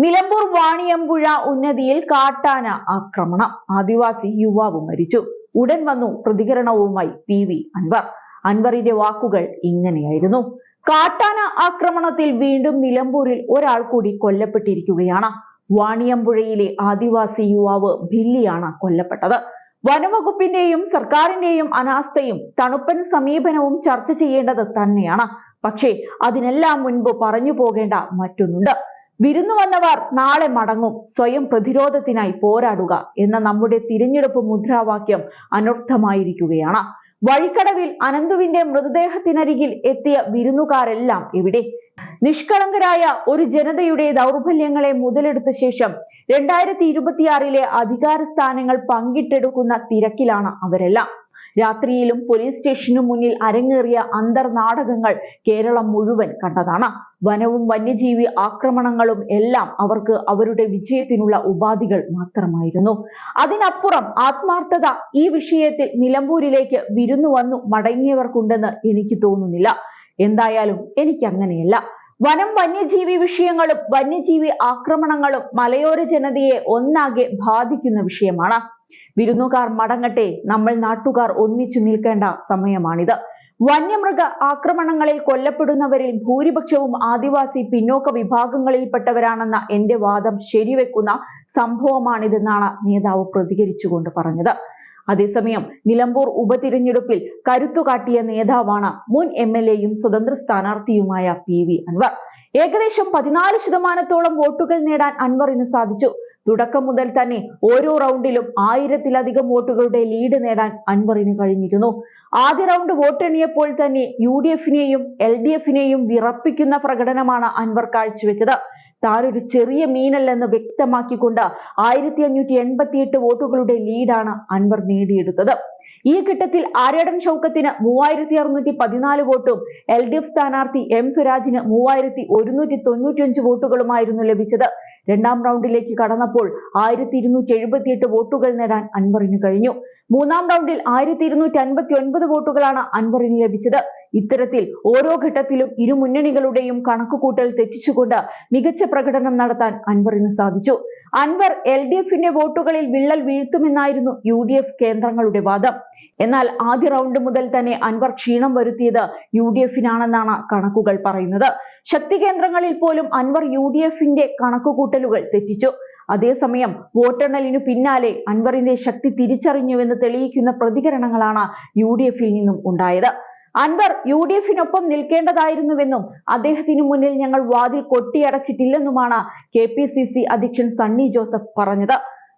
നിലമ്പൂർ വാണിയമ്പുഴ ഉന്നതിയിൽ കാട്ടാന ആക്രമണം. ആദിവാസി യുവാവ് മരിച്ചു. ഉടൻ വന്നു പ്രതികരണവുമായി PV അൻവർ. അൻവറിന്റെ വാക്കുകൾ ഇങ്ങനെയായിരുന്നു: കാട്ടാന ആക്രമണത്തിൽ വീണ്ടും നിലമ്പൂരിൽ ഒരാൾ കൂടി കൊല്ലപ്പെട്ടിരിക്കുകയാണ്. വാണിയമ്പുഴയിലെ ആദിവാസി യുവാവ് ഭില്ലിയാണ് കൊല്ലപ്പെട്ടത്. വനവകുപ്പിന്റെയും സർക്കാരിന്റെയും അനാസ്ഥയും തണുപ്പൻ സമീപനവും ചർച്ച ചെയ്യേണ്ടത് തന്നെയാണ്. പക്ഷേ അതിനെല്ലാം മുൻപ് പറഞ്ഞു പോകേണ്ട മറ്റൊന്നുണ്ട്. വിരുന്നു വന്നവർ നാളെ മടങ്ങും, സ്വയം പ്രതിരോധത്തിനായി പോരാടുക എന്ന നമ്മുടെ തിരഞ്ഞെടുപ്പ് മുദ്രാവാക്യം അനർത്ഥമായിരിക്കുകയാണ്. വഴിക്കടവിൽ അനന്തുവിന്റെ മൃതദേഹത്തിനരികിൽ എത്തിയ വിരുന്നുകാരെല്ലാം എവിടെ? നിഷ്കളങ്കരായ ഒരു ജനതയുടെ ദൗർബല്യങ്ങളെ മുതലെടുത്ത ശേഷം 2026 അധികാര സ്ഥാനങ്ങൾ പങ്കിട്ടെടുക്കുന്ന തിരക്കിലാണ് അവരെല്ലാം. രാത്രിയിലും പോലീസ് സ്റ്റേഷനു മുന്നിൽ അരങ്ങേറിയ അന്തർനാടകങ്ങൾ കേരളം മുഴുവൻ കണ്ടതാണ്. വനവും വന്യജീവി ആക്രമണങ്ങളും എല്ലാം അവർക്ക് അവരുടെ വിജയത്തിനുള്ള ഉപാധികൾ മാത്രമായിരുന്നു. അതിനപ്പുറം ആത്മാർത്ഥത ഈ വിഷയത്തിൽ നിലമ്പൂരിലേക്ക് വിരുന്നു വന്നു മടങ്ങിയവർക്കുണ്ടെന്ന് എനിക്ക് തോന്നുന്നില്ല. എന്തായാലും എനിക്ക് അങ്ങനെയല്ല. വനം വന്യജീവി വിഷയങ്ങളും വന്യജീവി ആക്രമണങ്ങളും മലയോര ജനതയെ ഒന്നാകെ ബാധിക്കുന്ന വിഷയമാണ്. വിരുന്നുകാർ മടങ്ങട്ടെ, നമ്മൾ നാട്ടുകാർ ഒന്നിച്ചു നിൽക്കേണ്ട സമയമാണിത്. വന്യമൃഗ ആക്രമണങ്ങളിൽ കൊല്ലപ്പെടുന്നവരിൽ ഭൂരിപക്ഷവും ആദിവാസി പിന്നോക്ക വിഭാഗങ്ങളിൽപ്പെട്ടവരാണെന്ന എന്റെ വാദം ശരിവെക്കുന്ന സംഭവമാണിതെന്നാണ് നേതാവ് പ്രതികരിച്ചുകൊണ്ട് പറഞ്ഞത്. അതേസമയം നിലമ്പൂർ ഉപതിരഞ്ഞെടുപ്പിൽ കരുത്തുകാട്ടിയ നേതാവാണ് മുൻ MLA-യും സ്വതന്ത്ര സ്ഥാനാർത്ഥിയുമായ PV അൻവർ. ഏകദേശം 14% വോട്ടുകൾ നേടാൻ അൻവറിന് സാധിച്ചു. തുടക്കം മുതൽ തന്നെ ഓരോ റൗണ്ടിലും 1000-ലധികം വോട്ടുകളുടെ ലീഡ് നേടാൻ അൻവറിന് കഴിഞ്ഞിരുന്നു. ആദ്യ റൗണ്ട് വോട്ടെണ്ണിയപ്പോൾ തന്നെ UDF-നെയും LDF-നെയും വിറപ്പിക്കുന്ന പ്രകടനമാണ് അൻവർ കാഴ്ചവെച്ചത്. താനൊരു ചെറിയ മീനല്ലെന്ന് വ്യക്തമാക്കിക്കൊണ്ട് 1588 വോട്ടുകളുടെ ലീഡാണ് അൻവർ നേടിയെടുത്തത്. ഈ ഘട്ടത്തിൽ ആര്യാടൻ ഷൗക്കത്തിന് 3614 വോട്ടും LDF സ്ഥാനാർത്ഥി M സ്വരാജിന് 3195 വോട്ടുകളുമായിരുന്നു ലഭിച്ചത്. രണ്ടാം റൗണ്ടിലേക്ക് കടന്നപ്പോൾ 1278 വോട്ടുകൾ നേടാൻ അൻവറിന് കഴിഞ്ഞു. മൂന്നാം റൗണ്ടിൽ 1259 വോട്ടുകളാണ് അൻവറിന് ലഭിച്ചത്. ഇത്തരത്തിൽ ഓരോ ഘട്ടത്തിലും ഇരു മുന്നണികളുടെയും കണക്കുകൂട്ടൽ തെറ്റിച്ചുകൊണ്ട് മികച്ച പ്രകടനം നടത്താൻ അൻവറിന് സാധിച്ചു. അൻവർ LDF-ന്റെ വോട്ടുകളിൽ വിള്ളൽ വീഴ്ത്തുമെന്നായിരുന്നു UDF കേന്ദ്രങ്ങളുടെ വാദം. എന്നാൽ ആദ്യ റൗണ്ട് മുതൽ തന്നെ അൻവർ ക്ഷീണം വരുത്തിയത് UDF-നാണെന്നാണ് കണക്കുകൾ പറയുന്നത്. ശക്തി കേന്ദ്രങ്ങളിൽ പോലും അൻവർ UDF-ന്റെ കണക്കുകൂട്ടലുകൾ തെറ്റിച്ചു. അതേസമയം വോട്ടെണ്ണലിനു പിന്നാലെ അൻവറിന്റെ ശക്തി തിരിച്ചറിഞ്ഞുവെന്ന് തെളിയിക്കുന്ന പ്രതികരണങ്ങളാണ് UDF-ൽ നിന്നും ഉണ്ടായത്. അൻവർ UDF-നൊപ്പം നിൽക്കേണ്ടതായിരുന്നുവെന്നും അദ്ദേഹത്തിനു മുന്നിൽ ഞങ്ങൾ വാതിൽ കൊട്ടിയടച്ചിട്ടില്ലെന്നുമാണ് KPCC അധ്യക്ഷൻ സണ്ണി ജോസഫ് പറഞ്ഞത്.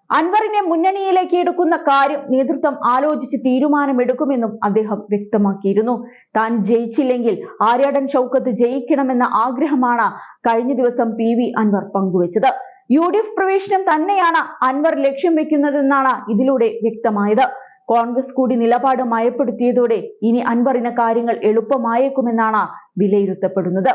അൻവറിനെ മുന്നണിയിലേക്ക് എടുക്കുന്ന കാര്യം നേതൃത്വം ആലോചിച്ച് തീരുമാനമെടുക്കുമെന്നും അദ്ദേഹം വ്യക്തമാക്കിയിരുന്നു. താൻ ജയിച്ചില്ലെങ്കിൽ ആര്യാടൻ ഷൗക്കത്ത് ജയിക്കണമെന്ന ആഗ്രഹമാണ് കഴിഞ്ഞ ദിവസം PV അൻവർ പങ്കുവച്ചത്. UDF പ്രവേശനം തന്നെയാണ് അൻവർ ലക്ഷ്യം വെക്കുന്നതെന്നാണ് ഇതിലൂടെ വ്യക്തമായത്. കോൺഗ്രസ് കൂടി നിലപാട് മയപ്പെടുത്തിയതോടെ ഇനി അൻവറിന് കാര്യങ്ങൾ എളുപ്പമായേക്കുമെന്നാണ് വിലയിരുത്തപ്പെടുന്നത്.